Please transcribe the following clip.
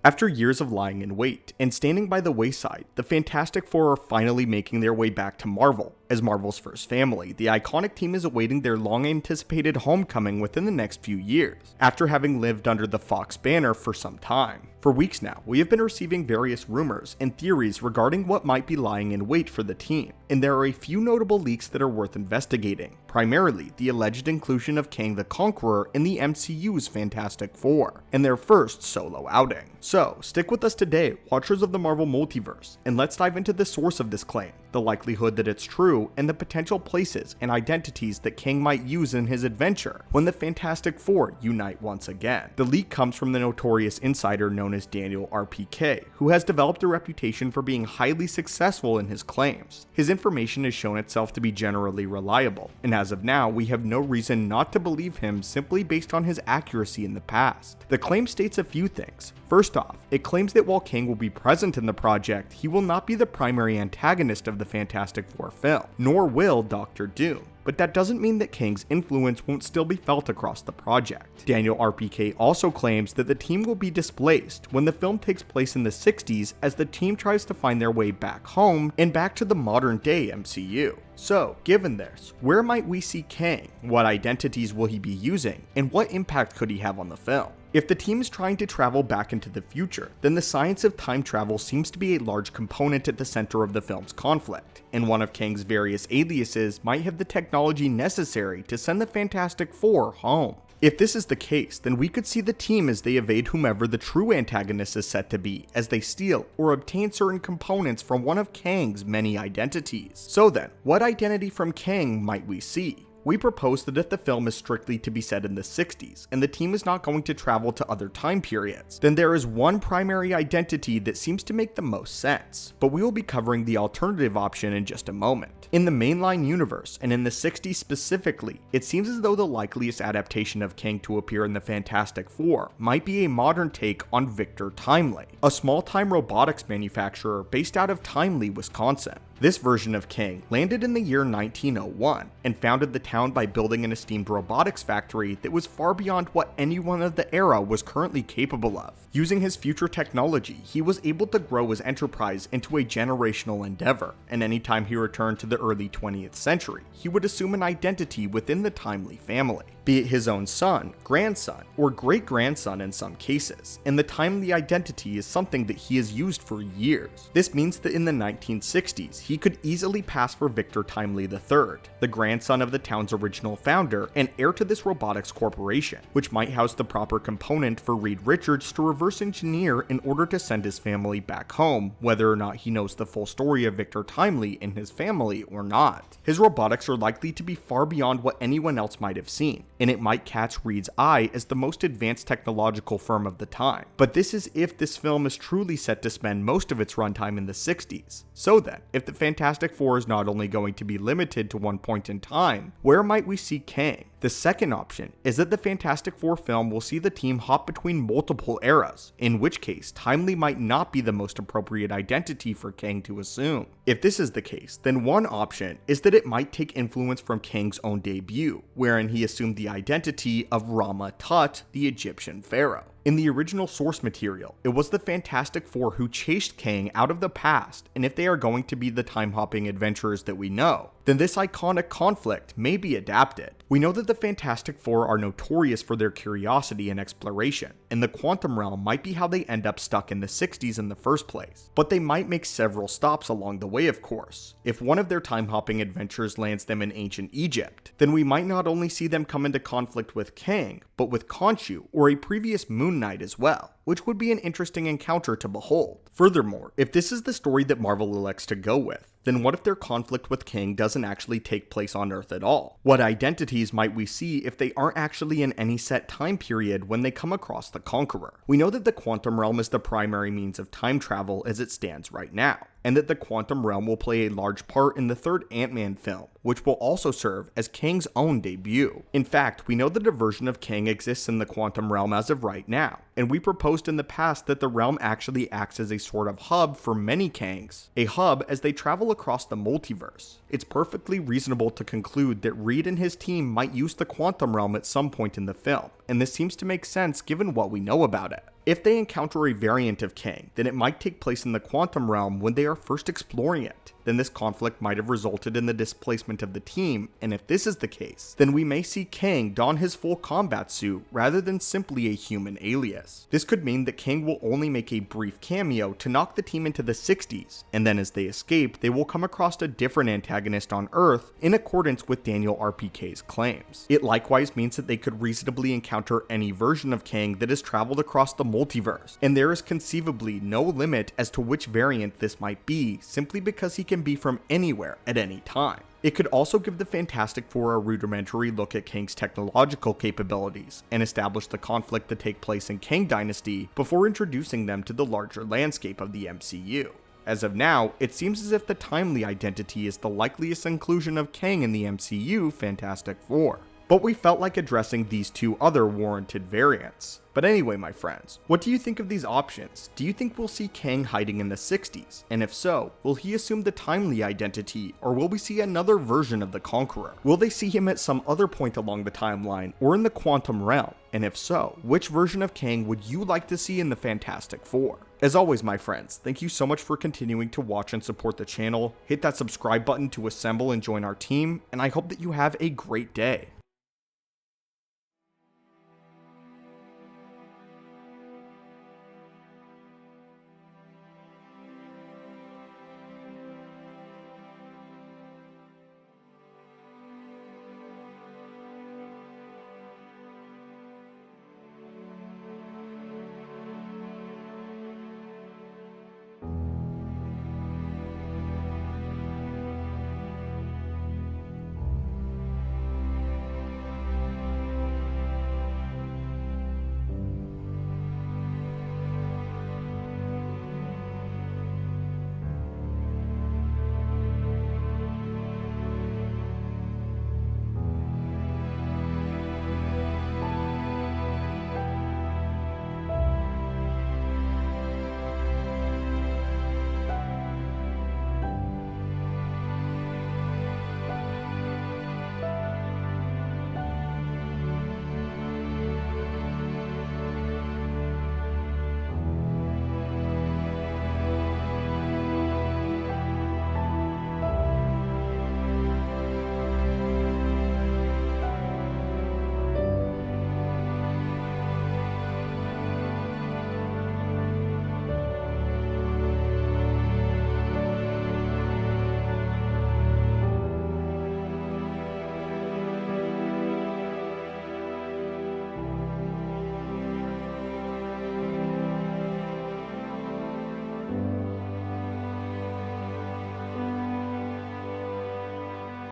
After years of lying in wait and standing by the wayside, the Fantastic Four are finally making their way back to Marvel. As Marvel's first family, the iconic team is awaiting their long-anticipated homecoming within the next few years, after having lived under the Fox banner for some time. For weeks now, we have been receiving various rumors and theories regarding what might be lying in wait for the team, and there are a few notable leaks that are worth investigating, primarily the alleged inclusion of Kang the Conqueror in the MCU's Fantastic Four, and their first solo outing. So, stick with us today, watchers of the Marvel Multiverse, and let's dive into the source of this claim, the likelihood that it's true, and the potential places and identities that Kang might use in his adventure when the Fantastic Four unite once again. The leak comes from the notorious insider known as Daniel RPK, who has developed a reputation for being highly successful in his claims. His information has shown itself to be generally reliable, and as of now, we have no reason not to believe him simply based on his accuracy in the past. The claim states a few things. First off, it claims that while Kang will be present in the project, he will not be the primary antagonist of the Fantastic Four film, nor will Doctor Doom. But that doesn't mean that Kang's influence won't still be felt across the project. Daniel RPK also claims that the team will be displaced when the film takes place in the 60s as the team tries to find their way back home and back to the modern day MCU. So, given this, where might we see Kang? What identities will he be using? And what impact could he have on the film? If the team is trying to travel back into the future, then the science of time travel seems to be a large component at the center of the film's conflict, and one of Kang's various aliases might have the technology necessary to send the Fantastic Four home. If this is the case, then we could see the team as they evade whomever the true antagonist is set to be, as they steal or obtain certain components from one of Kang's many identities. So then, what identity from Kang might we see? We propose that if the film is strictly to be set in the 60s, and the team is not going to travel to other time periods, then there is one primary identity that seems to make the most sense, but we will be covering the alternative option in just a moment. In the mainline universe, and in the 60s specifically, it seems as though the likeliest adaptation of Kang to appear in the Fantastic Four might be a modern take on Victor Timely, a small-time robotics manufacturer based out of Timely, Wisconsin. This version of Kang landed in the year 1901 and founded the town by building an esteemed robotics factory that was far beyond what anyone of the era was currently capable of. Using his future technology, he was able to grow his enterprise into a generational endeavor, and anytime he returned to the early 20th century, he would assume an identity within the Timely family, be it his own son, grandson, or great-grandson in some cases, and the Timely identity is something that he has used for years. This means that in the 1960s, he could easily pass for Victor Timely III, the grandson of the town's original founder and heir to this robotics corporation, which might house the proper component for Reed Richards to reverse engineer in order to send his family back home, whether or not he knows the full story of Victor Timely and his family or not. His robotics are likely to be far beyond what anyone else might have seen, and it might catch Reed's eye as the most advanced technological firm of the time. But this is if this film is truly set to spend most of its runtime in the 60s. So then, if the Fantastic Four is not only going to be limited to one point in time, where might we see Kang? The second option is that the Fantastic Four film will see the team hop between multiple eras, in which case Timely might not be the most appropriate identity for Kang to assume. If this is the case, then one option is that it might take influence from Kang's own debut, wherein he assumed the identity of Rama Tut, the Egyptian pharaoh. In the original source material, it was the Fantastic Four who chased Kang out of the past, and if they are going to be the time-hopping adventurers that we know, then this iconic conflict may be adapted. We know that the Fantastic Four are notorious for their curiosity and exploration, and the quantum realm might be how they end up stuck in the 60s in the first place. But they might make several stops along the way, of course. If one of their time-hopping adventures lands them in ancient Egypt, then we might not only see them come into conflict with Kang, but with Khonshu, or a previous Moon Knight as well, which would be an interesting encounter to behold. Furthermore, if this is the story that Marvel elects to go with, then what if their conflict with Kang doesn't actually take place on Earth at all? What identities might we see if they aren't actually in any set time period when they come across the Conqueror? We know that the quantum realm is the primary means of time travel as it stands right now, and that the quantum realm will play a large part in the third Ant-Man film, which will also serve as Kang's own debut. In fact, we know that a version of Kang exists in the quantum realm as of right now, and we proposed in the past that the realm actually acts as a sort of hub for many Kangs, a hub as they travel across the multiverse. It's perfectly reasonable to conclude that Reed and his team might use the quantum realm at some point in the film, and this seems to make sense given what we know about it. If they encounter a variant of Kang, then it might take place in the quantum realm when they are first exploring it. Then this conflict might have resulted in the displacement of the team, and if this is the case, then we may see Kang don his full combat suit rather than simply a human alias. This could mean that Kang will only make a brief cameo to knock the team into the 60s, and then as they escape, they will come across a different antagonist on Earth in accordance with Daniel RPK's claims. It likewise means that they could reasonably encounter any version of Kang that has traveled across the multiverse, and there is conceivably no limit as to which variant this might be, simply because he can be from anywhere at any time. It could also give the Fantastic Four a rudimentary look at Kang's technological capabilities, and establish the conflict to take place in Kang Dynasty before introducing them to the larger landscape of the MCU. As of now, it seems as if the timely identity is the likeliest inclusion of Kang in the MCU Fantastic Four. But we felt like addressing these two other warranted variants. But anyway, my friends, what do you think of these options? Do you think we'll see Kang hiding in the 60s? And if so, will he assume the timely identity, or will we see another version of the Conqueror? Will they see him at some other point along the timeline, or in the quantum realm? And if so, which version of Kang would you like to see in the Fantastic Four? As always, my friends, thank you so much for continuing to watch and support the channel. Hit that subscribe button to assemble and join our team, and I hope that you have a great day.